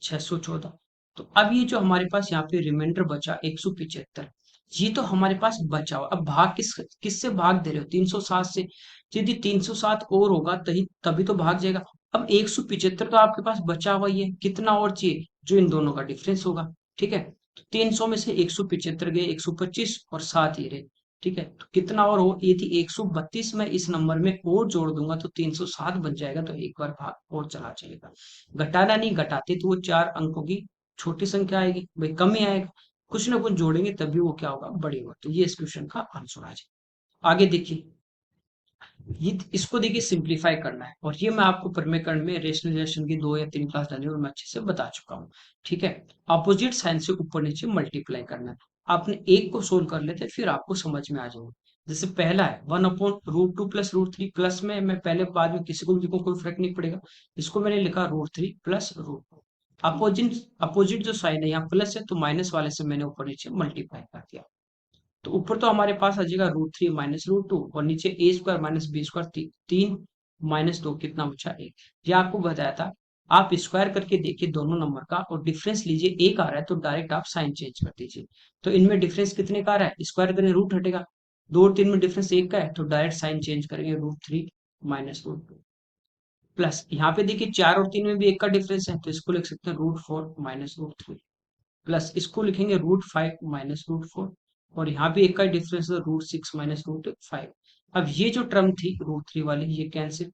614। तो अब ये जो हमारे पास यहाँ पे रिमाइंडर बचा 175, ये तो हमारे पास बचा हुआ, अब भाग किससे भाग दे रहे हो, 307 से, यदि 307 और होगा तभी तभी तो भाग जाएगा। अब 175 तो आपके पास बचा हुआ ही है, कितना और चाहिए, जो इन दोनों का डिफरेंस होगा, ठीक है। तो 300 में से 175 गए, 125 और 7 ही रहे। ठीक है, तो कितना और हो, ये थी 132, मैं इस नंबर में और जोड़ दूंगा तो 307 बन जाएगा, तो एक बार भाग और चला जाएगा। घटाना नहीं, घटाते तो वो 4 अंकों की छोटी संख्या आएगी भाई, कम ही आएगा। कुछ ना कुछ जोड़ेंगे तभी वो क्या होगा, बड़ी होगा। तो ये इस क्वेश्चन का आंसर आ जाएगा। आगे देखिए, ये इसको देखिए सिंप्लीफाई करना है, और ये मैं आपको प्रमेयकरण में रेशनलाइजेशन की 2 या 3 क्लास डाली और मैं अच्छे से बता चुका हूँ। ठीक है, अपोजिट साइन से ऊपर नीचे मल्टीप्लाई करना है। आपने एक को सोल्व कर लेते फिर आपको समझ में आ जाएगा। जैसे पहला है 1/√2 प्लस √3, प्लस में मैं पहले बाद में किसी को भी लिखूं कोई फर्क नहीं पड़ेगा। इसको मैंने लिखा √3 प्लस √2। अपोजिट अपोजिट जो साइन है यहाँ प्लस है, तो माइनस वाले से मैंने ऊपर नीचे मल्टीप्लाई कर दिया। तो ऊपर तो हमारे पास आ जाएगा √3 माइनस √2, और नीचे a² माइनस b², 3 - 2 कितना बचा, 1। ये आपको बताया था, आप स्क्वायर करके देखिए दोनों नंबर का, और डिफरेंस लीजिए, एक आ रहा है तो डायरेक्ट आप साइन चेंज कर दीजिए। तो इनमें डिफरेंस कितने का आ रहा है, स्क्वायर करें रूट हटेगा, 2 और 3 में डिफरेंस 1 का है, तो डायरेक्ट साइन चेंज करेंगे, √3 माइनस √2। प्लस यहाँ पे देखिए 4 और 3 में भी 1 का डिफरेंस है, तो इसको लिख सकते हैं √4 माइनस √3। प्लस इसको लिखेंगे √5 माइनस √4, और यहाँ पे एक का डिफरेंस है √6 माइनस √5। अब ये जो टर्म थी √3 वाली ये कैंसिल,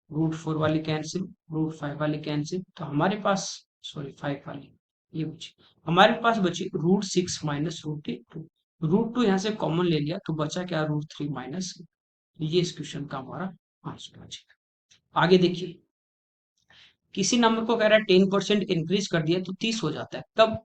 √4 वाली कैंसिल, √5 वाली कैंसिल, तो हमारे पास, सॉरी 5 वाली ये बची, हमारे पास बची √6 माइनस √2। √2 यहाँ से कॉमन ले लिया तो बचा क्या, √3 माइनस। ये इस क्वेश्चन का हमारा आंसर बचेगा। आगे देखिए, किसी नंबर को कह रहा है 10% इंक्रीज कर दिया तो 30 हो जाता है, कब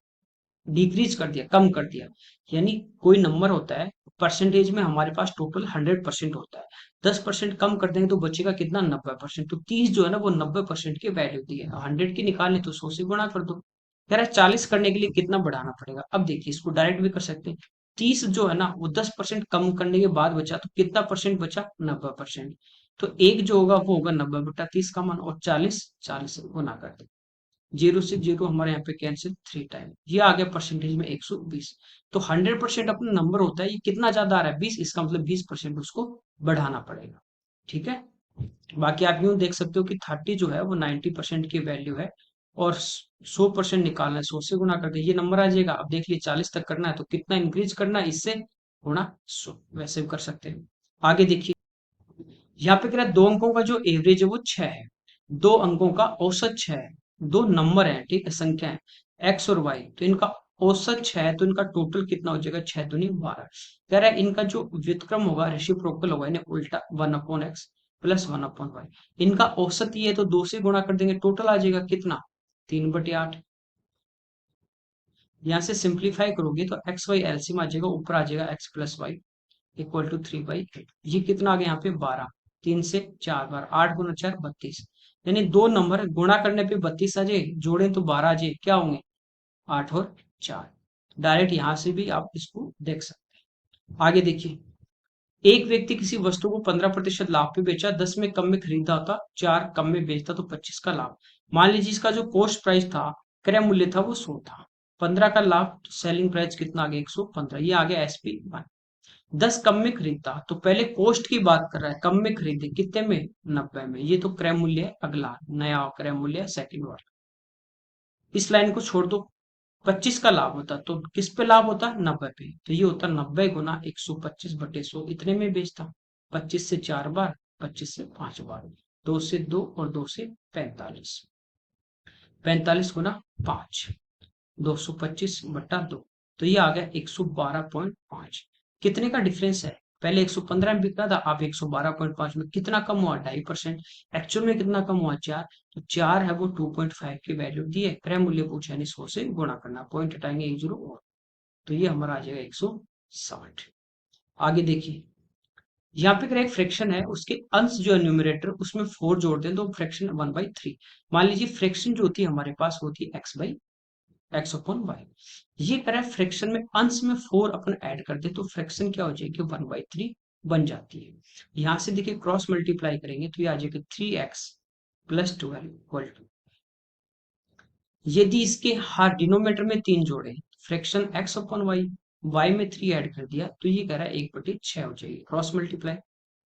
डिक्रीज कर दिया, कम कर दिया। यानी कोई नंबर होता है, परसेंटेज में हमारे पास टोटल 100% होता है, 10% कम कर देंगे तो बचेगा कितना, 90%। तो 30 जो है ना वो 90% की वैल्यू दी है, 100 की निकालने तो 100 से गुणा कर दो। कह रहा है 40 करने के लिए कितना बढ़ाना पड़ेगा। अब देखिए इसको डायरेक्ट भी कर सकते हैं, 30 जो है ना वो 10% कम करने के बाद बचा, तो कितना परसेंट बचा, 90%। तो एक जो होगा वो होगा 90/30 का मान, और 40 से गुना कर दो। 0 से 0 हमारे यहाँ पे कैंसिल, 3 टाइम, ये आ गया परसेंटेज में 120। तो 100% अपना नंबर होता है, ये कितना ज्यादा आ रहा है, 20, इसका मतलब 20% उसको बढ़ाना पड़ेगा। ठीक है, बाकी आप यूं देख सकते हो कि 30 जो है वो 90% की वैल्यू है, और 100% निकालना है, 100 से गुना कर दे ये नंबर आ जाएगा। अब देख लिए 40 तक करना है तो कितना इंक्रीज करना है, इससे गुणा 100, वैसे भी कर सकते हैं। आगे देखिए, यहाँ पे कह रहा है 2 अंकों का जो एवरेज है वो 6 है, 2 अंकों का औसत 6 है, दो नंबर है, ठीक है, संख्या है एक्स और वाई, तो इनका औसत 6 है, तो इनका टोटल कितना हो जाएगा, 6×2 = 12। कह रहा है इनका जो व्युत्क्रम होगा, रेसिप्रोकल होगा, इन्हें उल्टा 1/x प्लस 1/y। इनका औसत ये है तो 2 से गुणा कर देंगे, टोटल आ जाएगा कितना, 3/8। यहाँ से सिंप्लीफाई करोगे तो एक्स वाई एलसीएम आ जाएगा, ऊपर आ जाएगा x plus y equal to 3/8। ये कितना आ गया यहाँ पे, 12। 3 से 4 बार, 8×4 = 32। यानी दो नंबर गुणा करने पे 32 आ जाए, जोड़े तो 12 आ जाए, क्या होंगे, 8 और 4। डायरेक्ट यहां से भी आप इसको देख सकते हैं। आगे देखिए, एक व्यक्ति किसी वस्तु को 15% लाभ पे बेचा, 10 में कम में खरीदा होता, 4 कम में बेचता तो 25 का लाभ। मान लीजिए इसका जो कॉस्ट प्राइस था, क्रय मूल्य था वो 100 था, 15 का लाभ, तो सेलिंग प्राइस कितना आ गया, 115। ये आ गया SP1। 10 कम में खरीदता, तो पहले कॉस्ट की बात कर रहा है, कम में खरीदे कितने में, 90 में। ये तो क्रय मूल्य है, अगला नया क्रय मूल्य है, सेकंड वाला। इस लाइन को छोड़ दो, 25 का लाभ होता तो किस पे लाभ होता, 90 पे, तो ये होता 90 × 125/100, इतने में बेचता। 25 से 4 बार, 25 से 5 बार, 2 से 2 और 2 से 45, 45 × 5, 225/2, तो ये आ गया 112.5। कितने का डिफरेंस है, पहले 115 में बिकता था, अब 112.5 में, कितना कम हुआ, 2.5%। एक्चुअल में कितना कम हुआ, 4। तो 4 है वो 2.5 की वैल्यू दी है, क्रय मूल्य पूछा यानी 100 से गुणा करना, पॉइंट हटाएंगे 1 0 और, तो ये हमारा आ जाएगा 160। आगे देखिए, यहाँ पे अगर एक फ्रैक्शन है, उसके अंश जो है न्यूमरेटर उसमें 4 जोड़ दें तो फ्रैक्शन 1/3। मान लीजिए फ्रैक्शन जो होती है हमारे पास होती है x/y। ये करें फ्रैक्शन में अंश में 4 अपन ऐड कर दे तो फ्रैक्शन क्या हो जाएगी, 1/3 बन जाती है। यहां से देखिए क्रॉस मल्टीप्लाई करेंगे तो ये आ जाएगा 3x + 12 इक्वल टू, यदि इसके हर डिनोमिनेटर में 3 जोड़े, फ्रैक्शन x/y, y में 3 ऐड कर दिया तो ये कह रहा है 1/6 हो जाएगी, cross multiply,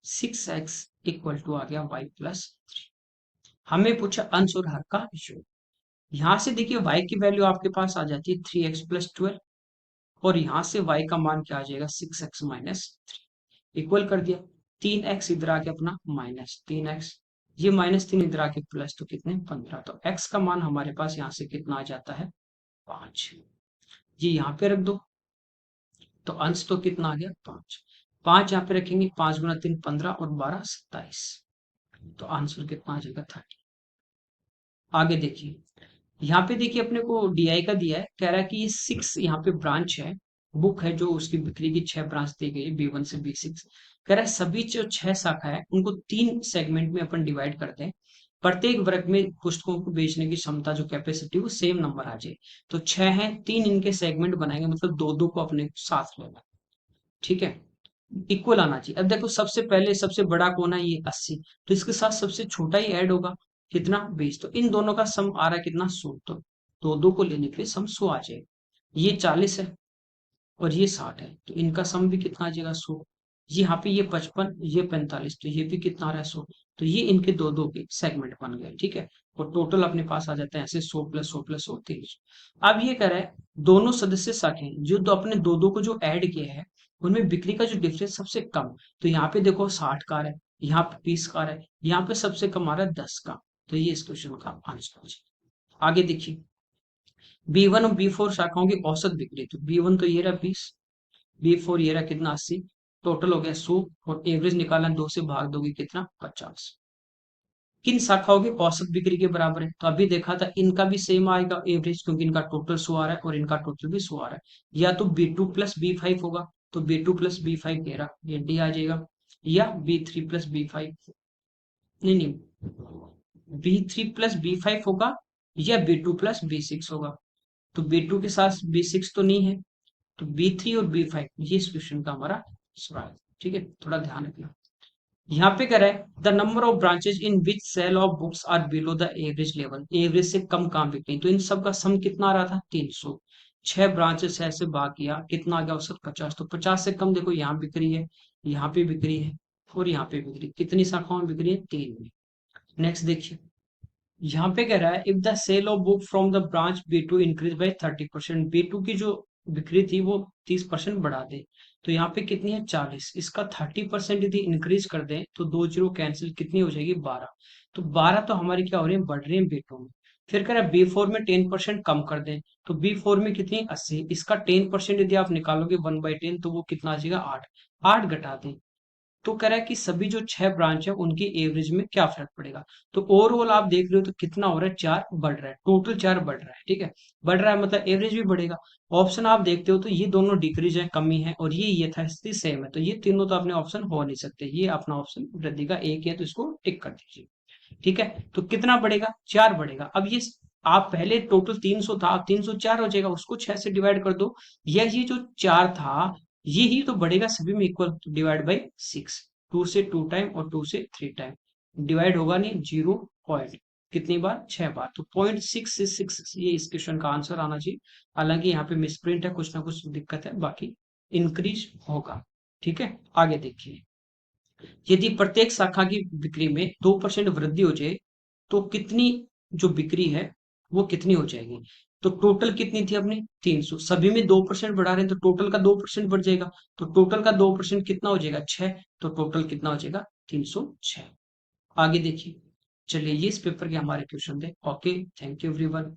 6x equal to आ गया y + 3। हमें पूछा अंश और हर का योग। यहाँ से देखिए y की वैल्यू आपके पास आ जाती है 3x+12, और यहाँ से y का मान क्या आ जाएगा 6x-3, इक्वल कर दिया। 3x इधर आके अपना -3x, ये -3 इधर आके प्लस, तो कितने 15, तो x का मान हमारे पास यहाँ से कितना आ जाता है 5। ये यहाँ पे रख दो, तो अंश तो कितना आ गया 5। 5 यहाँ पे रखेंगे, 5 गुना 3 15 और 12 27, तो आंसर कितना आ जाएगा 30। आगे देखिए, यहाँ पे देखिए अपने को डीआई का दिया है, कह रहा है कि ये 6 यहाँ पे ब्रांच है, बुक है जो उसकी बिक्री की 6 ब्रांच दी गई है, B1 से B6। कह रहा है सभी जो 6 शाखा है उनको 3 सेगमेंट में अपन डिवाइड करते हैं, प्रत्येक वर्ग में पुस्तकों को बेचने की क्षमता जो कैपेसिटी वो सेम नंबर आ जाए। तो 6 है, 3 इनके सेगमेंट बनाएंगे, मतलब दो दो को अपने साथ लेना, ठीक है, इक्वल आना चाहिए। अब देखो सबसे पहले सबसे बड़ा कौन है, ये 80, तो इसके साथ सबसे छोटा ही ऐड होगा, कितना 20, तो इन दोनों का सम आ रहा है कितना 100, तो दो दो को लेने पे सम 100 आ जाएगा। ये 40 है और ये 60 है, तो इनका सम भी कितना आ जाएगा 100। यहाँ पे ये 55, ये 45, तो ये भी कितना आ रहा है 100, तो ये इनके दो दो के सेगमेंट बन गए, ठीक है। और टोटल अपने पास आ जाता है ऐसे 100 + 100 + 100 300। अब ये कह रहा है दोनों सदस्य शाखें जो दो अपने दो दो को जो ऐड किए हैं उनमें बिक्री का जो डिफरेंस सबसे कम, तो यहाँ पे देखो 60 का है, यहाँ पे 20 का है, यहाँ पे सबसे कम आ रहा है 10 का, तो ये इस क्वेश्चन का आंसर हो जाएगा। आगे देखिए, B1 और B4 शाखाओं की औसत बिक्री, तो B1 तो ये रहा 20, B4 ये रहा कितना 80, टोटल हो गया 100, और एवरेज निकालना 2 से भाग दोगे कितना 50। किन शाखाओं की औसत बिक्री के बराबर है, तो अभी देखा था इनका भी सेम आएगा एवरेज, क्योंकि इनका टोटल 100 आ रहा है और इनका टोटल भी 100 आ रहा है। या तो B2 + B5 होगा, तो B2 + B5 कह रहा ये D आ जाएगा, या B3 + B5, नहीं नहीं, B3 + B5 होगा, या B2 + B6 होगा। तो B2 के साथ B6 तो नहीं है, तो B3 और B5 ये इस क्वेश्चन का हमारा सवाल है, ठीक है, थोड़ा ध्यान रखना। यहाँ पे कह रहा है the number of branches in which sale of books are below the average level, average से कम काम बिक रही, तो इन सब का सम कितना आ रहा था 300। 6 ब्रांचेस है, ऐसे भाग किया कितना आ गया औसत 50, तो 50 से कम देखो यहाँ बिक रही है, यहाँ पे बिक रही है, और यहाँ पे बिक रही है, कितनी शाखाओं में बिक रही है 3 में। नेक्स्ट देखिए, यहाँ पे कह रहा है if the sale of book from the branch B2 increase by 30%, B2 की जो बिक्री थी वो 30% बढ़ा दे, तो यहाँ पे कितनी है 40, इसका 30% यदि इंक्रीज कर दें तो दो जीरो कैंसिल, कितनी हो जाएगी 12, तो 12 तो हमारी क्या हो रही है बढ़ रही है B2 में। फिर कह रहा है B4 में 10% कम कर दें, तो B4 में कितनी 80, इसका 10% यदि आप निकालोगे 1/10, तो वो कितना आ जाएगा 8, 8 घटा दें, तो कह रहा है कि सभी जो 6 ब्रांच है उनकी एवरेज में क्या फर्क पड़ेगा। तो ओवरऑल आप देख रहे हो तो कितना हो रहा है 4 बढ़ रहा है, टोटल 4 बढ़ रहा है, ठीक है, बढ़ रहा है मतलब एवरेज भी बढ़ेगा। ऑप्शन आप देखते हो तो ये दोनों डिक्रीज है, कमी है, और ये यथास्थिति सेम है, तो ये तीनों तो अपने ऑप्शन हो नहीं सकते, ये अपना ऑप्शन वृद्धि का एक है, तो इसको टिक कर दीजिए, ठीक है। तो कितना बढ़ेगा 4 बढ़ेगा। अब ये आप पहले टोटल 300 था, अब 304 हो जाएगा, उसको 6 से डिवाइड कर दो, या ये जो 4 था ये ही तो बढ़ेगा सभी में इक्वल, डिवाइड बाई 6, 2 से 2 टाइम और 2 से 3 टाइम, डिवाइड होगा नहीं 0 पॉइंट कितनी बार 6 बार, तो 0.666 ये इस क्वेश्चन का आंसर आना चाहिए। हालांकि यहाँ पे मिसप्रिंट है, कुछ ना कुछ दिक्कत है, बाकी इंक्रीज होगा, ठीक है। आगे देखिए, यदि प्रत्येक शाखा की बिक्री में 2% वृद्धि हो जाए तो कितनी जो बिक्री है वो कितनी हो जाएगी। तो टोटल कितनी थी अपनी 300, सभी में 2% बढ़ा रहे हैं, तो टोटल का 2% बढ़ जाएगा, तो टोटल का 2% कितना हो जाएगा 6, तो टोटल कितना हो जाएगा 306। आगे देखिए, चलिए ये इस पेपर के हमारे क्वेश्चन थे। Okay, thank you everyone.